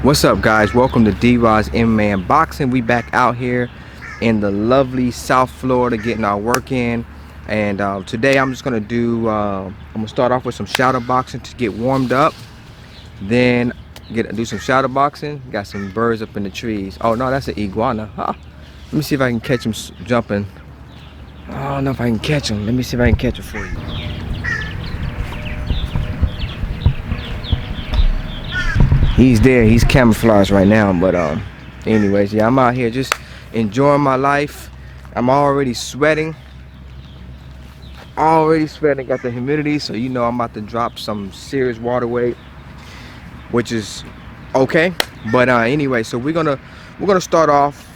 What's up, guys? Welcome to DROD'S M-Man Boxing. We back out here in the lovely South Florida getting our work in. And today I'm just gonna I'm gonna start off with some shadow boxing to get warmed up. Then do some shadow boxing. Got some birds up in the trees. Oh no, that's an iguana. Huh. Let me see if I can catch him jumping. I don't know if I can catch him. Let me see if I can catch him for you. He's there. He's camouflaged right now, but anyways, yeah, I'm out here just enjoying my life. I'm already sweating. Got the humidity, so you know I'm about to drop some serious water weight, which is okay. But anyway, so we're gonna start off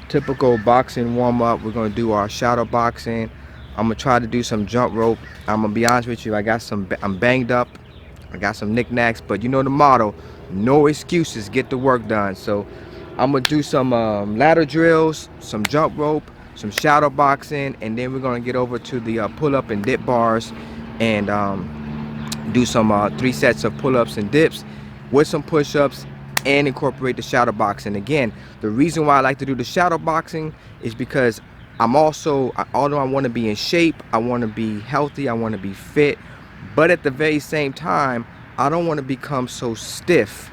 typical boxing warm up. We're gonna do our shadow boxing. I'm gonna try to do some jump rope. I'm gonna be honest with you. I'm banged up. I got some knickknacks, but you know the motto: no excuses, get the work done. So I'm gonna do some ladder drills, some jump rope, some shadow boxing, and then we're gonna get over to the pull-up and dip bars and do some 3 sets of pull-ups and dips with some push-ups and incorporate the shadow boxing. Again, the reason why I like to do the shadow boxing is because although I want to be in shape, I want to be healthy, I want to be fit, but at the very same time, I don't want to become so stiff.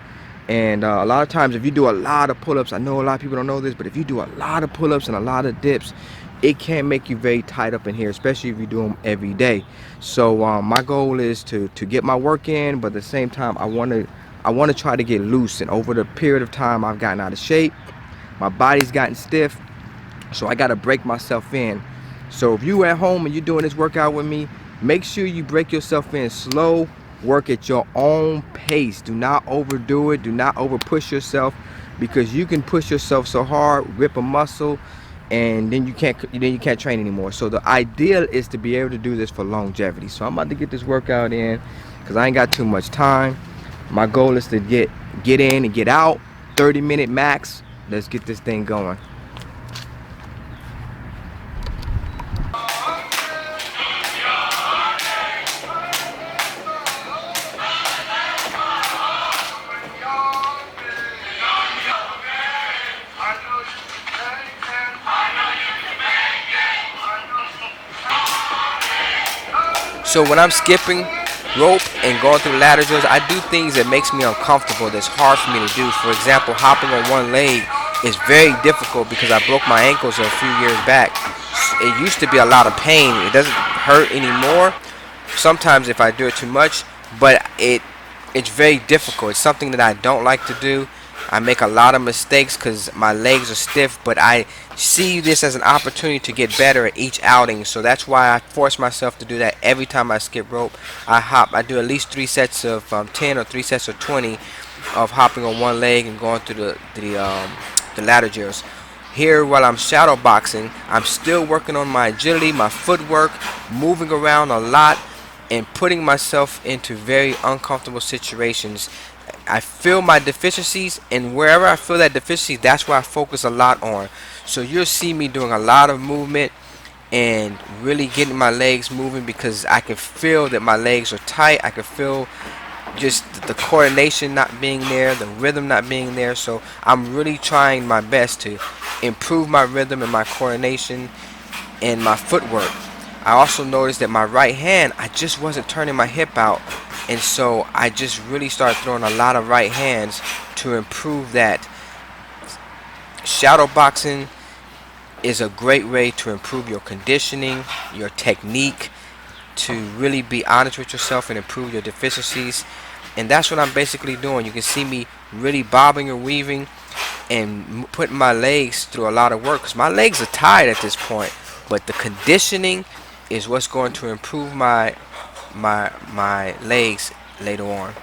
And a lot of times, if you do a lot of pull-ups, I know a lot of people don't know this, but if you do a lot of pull-ups and a lot of dips, it can make you very tight up in here, especially if you do them every day. So my goal is to get my work in, but at the same time, I want to try to get loose. And over the period of time, I've gotten out of shape, my body's gotten stiff, so I got to break myself in. So if you at home and you're doing this workout with me, make sure you break yourself in slow. Work at your own pace. Do not overdo it. Do not over push yourself, because you can push yourself so hard, rip a muscle, and then you can't train anymore. So the ideal is to be able to do this for longevity. So I'm about to get this workout in because I ain't got too much time. My goal is to get in and get out. 30-minute max. Let's get this thing going. So when I'm skipping rope and going through ladder drills, I do things that makes me uncomfortable, that's hard for me to do. For example, hopping on one leg is very difficult because I broke my ankles a few years back. It used to be a lot of pain. It doesn't hurt anymore sometimes if I do it too much, but it's very difficult. It's something that I don't like to do. I make a lot of mistakes because my legs are stiff, but I see this as an opportunity to get better at each outing. So that's why I force myself to do that every time I skip rope. I do at least 3 sets of 10 or 3 sets of 20 of hopping on one leg and going through the ladder drills. Here, while I'm shadow boxing, I'm still working on my agility, my footwork, moving around a lot, and putting myself into very uncomfortable situations. I feel my deficiencies, and wherever I feel that deficiency, that's where I focus a lot on. So you'll see me doing a lot of movement and really getting my legs moving, because I can feel that my legs are tight. I can feel just the coordination not being there, the rhythm not being there. So I'm really trying my best to improve my rhythm and my coordination and my footwork. I also noticed that my right hand, I just wasn't turning my hip out, and so I just really started throwing a lot of right hands to improve that. Shadow boxing is a great way to improve your conditioning, your technique, to really be honest with yourself and improve your deficiencies. And that's what I'm basically doing. You can see me really bobbing and weaving and putting my legs through a lot of work, because my legs are tired at this point, but the conditioning is what's going to improve my legs later on.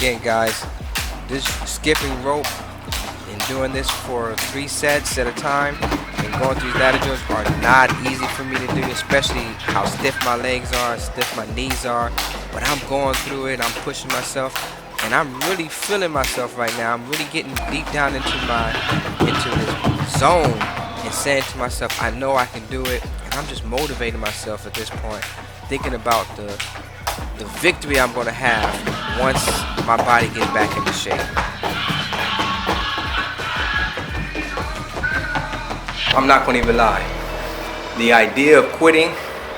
again, guys, this skipping rope and doing this for 3 sets at a time and going through these ladder drills are not easy for me to do, especially how stiff my legs are, stiff my knees are. But I'm going through it, I'm pushing myself, and I'm really feeling myself right now. I'm really getting deep down into this zone and saying to myself, I know I can do it. And I'm just motivating myself at this point, thinking about the victory I'm going to have once my body gets back into shape. I'm not going to even lie. The idea of quitting,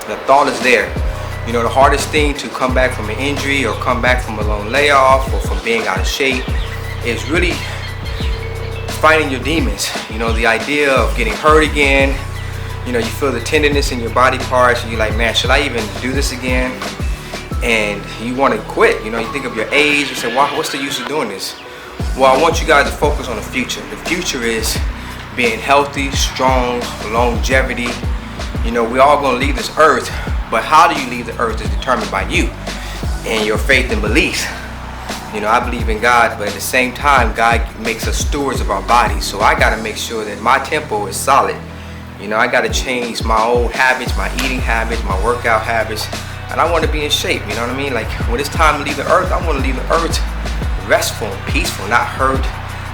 the thought is there. You know, the hardest thing to come back from an injury or come back from a long layoff or from being out of shape is really fighting your demons. You know, the idea of getting hurt again. You know, you feel the tenderness in your body parts and you're like, man, should I even do this again? And you want to quit. You know, you think of your age and say, wow, what's the use of doing this? Well, I want you guys to focus on the future. The future is being healthy, strong, longevity. You know, we're all going to leave this earth, but how do you leave the earth is determined by you and your faith and beliefs. You know, I believe in God, but at the same time, God makes us stewards of our bodies. So I got to make sure that my tempo is solid. You know, I got to change my old habits, my eating habits, my workout habits, and I want to be in shape. You know what I mean? Like, when it's time to leave the earth, I want to leave the earth restful and peaceful, not hurt,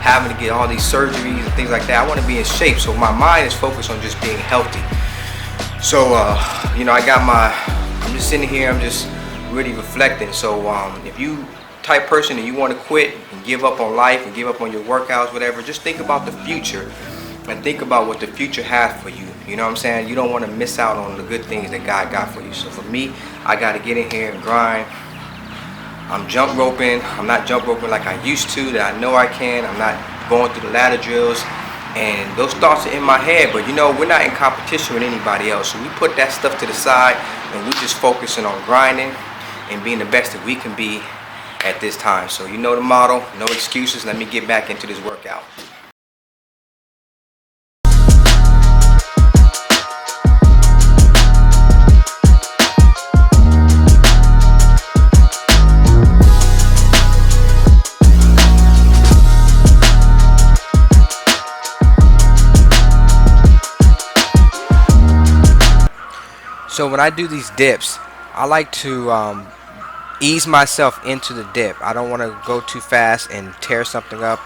having to get all these surgeries and things like that. I want to be in shape, so my mind is focused on just being healthy. So, you know, I'm just sitting here, I'm just really reflecting. So, if you type person and you want to quit and give up on life and give up on your workouts, whatever, just think about the future and think about what the future has for you. You know what I'm saying? You don't want to miss out on the good things that God got for you. So for me, I got to get in here and grind. I'm jump roping. I'm not jump roping like I used to, that I know I can. I'm not going through the ladder drills. And those thoughts are in my head, but you know, we're not in competition with anybody else. So we put that stuff to the side and we're just focusing on grinding and being the best that we can be at this time. So you know the motto, no excuses. Let me get back into this workout. So when I do these dips, I like to ease myself into the dip. I don't want to go too fast and tear something up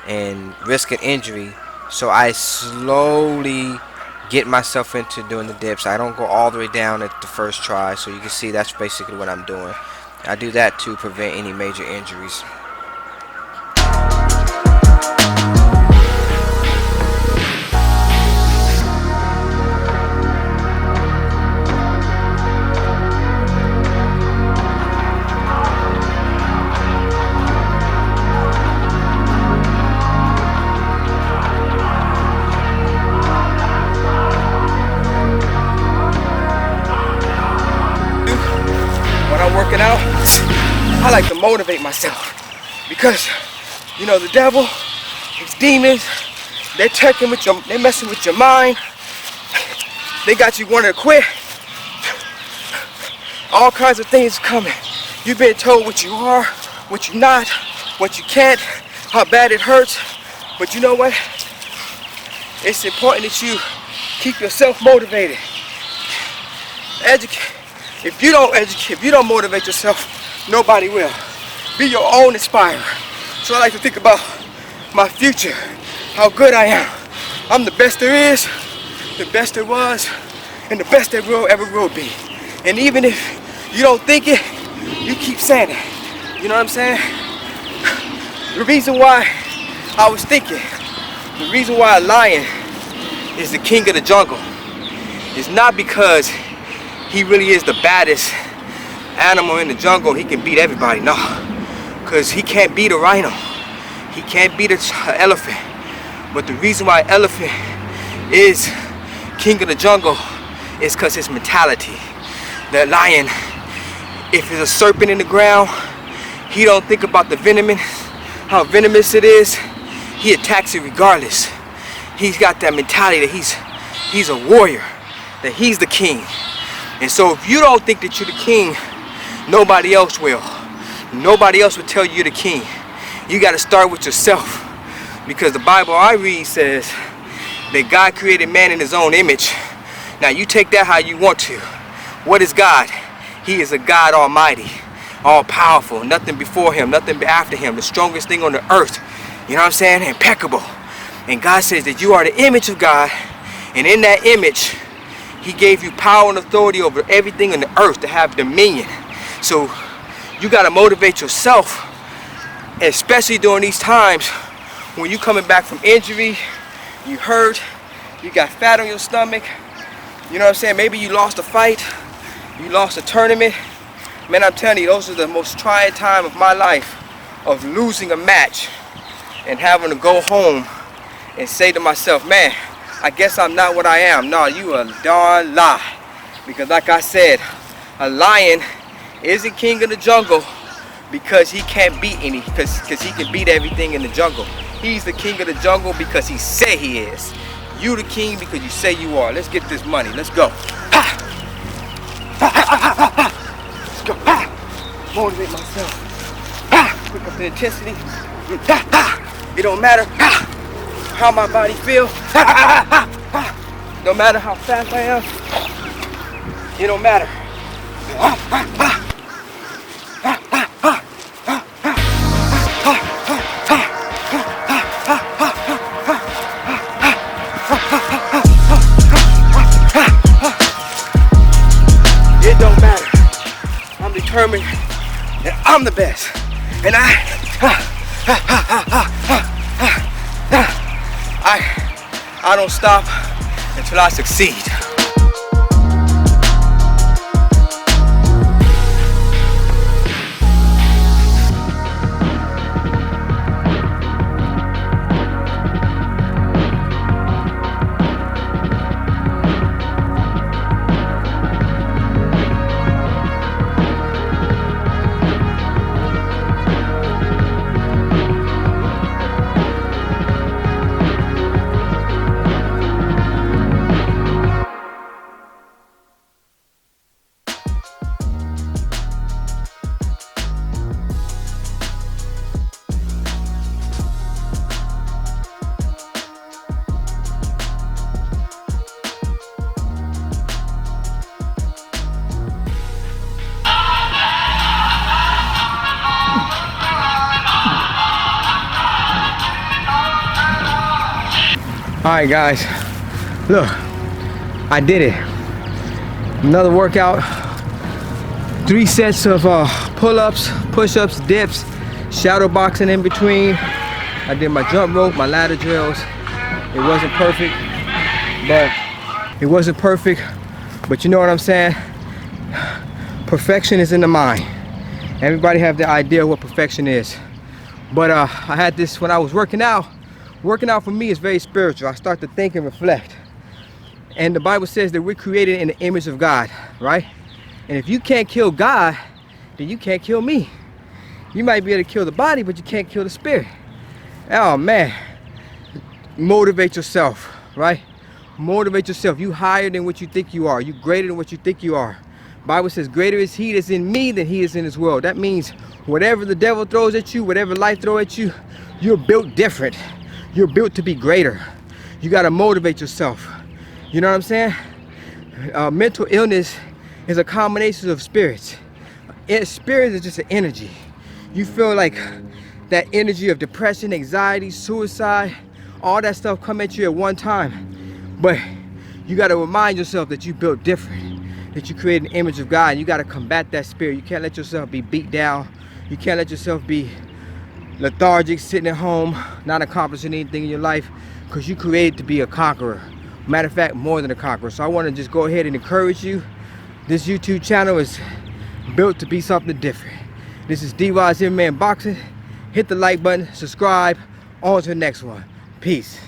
and risk an injury. So I slowly get myself into doing the dips. I don't go all the way down at the first try. So you can see that's basically what I'm doing. I do that to prevent any major injuries. Working out, I like to motivate myself because, you know, the devil, his demons, they're messing with your mind. They got you wanting to quit. All kinds of things coming. You've been told what you are, what you're not, what you can't, how bad it hurts. But you know what? It's important that you keep yourself motivated. If you don't motivate yourself, nobody will. Be your own inspirer. So I like to think about my future, how good I am. I'm the best there is, the best there was, and the best there ever will be. And even if you don't think it, you keep saying it. You know what I'm saying? The reason why I was thinking, the reason why a lion is the king of the jungle is not because he really is the baddest animal in the jungle. He can beat everybody. No, because he can't beat a rhino. He can't beat an elephant. But the reason why elephant is king of the jungle is because his mentality. The lion, if there's a serpent in the ground, he don't think about the how venomous it is. He attacks it regardless. He's got that mentality that he's a warrior, that he's the king. And so if you don't think that you're the king, nobody else will. Nobody else will tell you you're the king. You got to start with yourself, because the Bible I read says that God created man in his own image. Now you take that how you want to. What is God? He is a God Almighty, all powerful, nothing before him, nothing after him, the strongest thing on the earth. You know what I'm saying? Impeccable. And God says that you are the image of God, and in that image he gave you power and authority over everything on the earth to have dominion. So you got to motivate yourself, especially during these times when you coming back from injury, you hurt, you got fat on your stomach. You know what I'm saying? Maybe you lost a fight, you lost a tournament. Man, I'm telling you, those are the most trying time of my life, of losing a match and having to go home and say to myself, man, I guess I'm not what I am. No, you a darn lie. Because like I said, a lion isn't king of the jungle because he can't beat any, because he can beat everything in the jungle. He's the king of the jungle because he say he is. You the king because you say you are. Let's get this money. Let's go. Ha! Ha, ha, ha, ha, ha. Let's go. Ha! Motivate myself. Ha! Pick up the intensity. Ha, ha. It don't matter how my body feels. Ha, ha, ha, ha. No matter how fast I am. It don't matter. Ha, ha, ha. It don't matter. I'm determined that I'm the best, and I don't stop until I succeed. Alright guys, look, I did it. Another workout. 3 sets of pull-ups, push-ups, dips, shadow boxing in between. I did my jump rope, my ladder drills. It wasn't perfect, but you know what I'm saying? Perfection is in the mind. Everybody have the idea of what perfection is. But I had this when I was working out. Working out for me is very spiritual. I start to think and reflect. And the Bible says that we're created in the image of God, right? And if you can't kill God, then you can't kill me. You might be able to kill the body, but you can't kill the spirit. Oh man, motivate yourself, right? Motivate yourself. You higher than what you think you are. You greater than what you think you are. Bible says greater is he that's in me than he is in this world. That means whatever the devil throws at you, whatever life throws at you, you're built different. You're built to be greater. You got to motivate yourself. You know what I'm saying? Mental illness is a combination of spirits. Spirit is just an energy. You feel like that energy of depression, anxiety, suicide, all that stuff come at you at one time. But you got to remind yourself that you built different, that you created an image of God. And you got to combat that spirit. You can't let yourself be beat down. You can't let yourself be lethargic, sitting at home, not accomplishing anything in your life, because you created to be a conqueror. Matter of fact, more than a conqueror. So I want to just go ahead and encourage you. This YouTube channel is built to be something different. This is DROD'S MMA Boxing. Hit the like button, subscribe. On to the next one. Peace.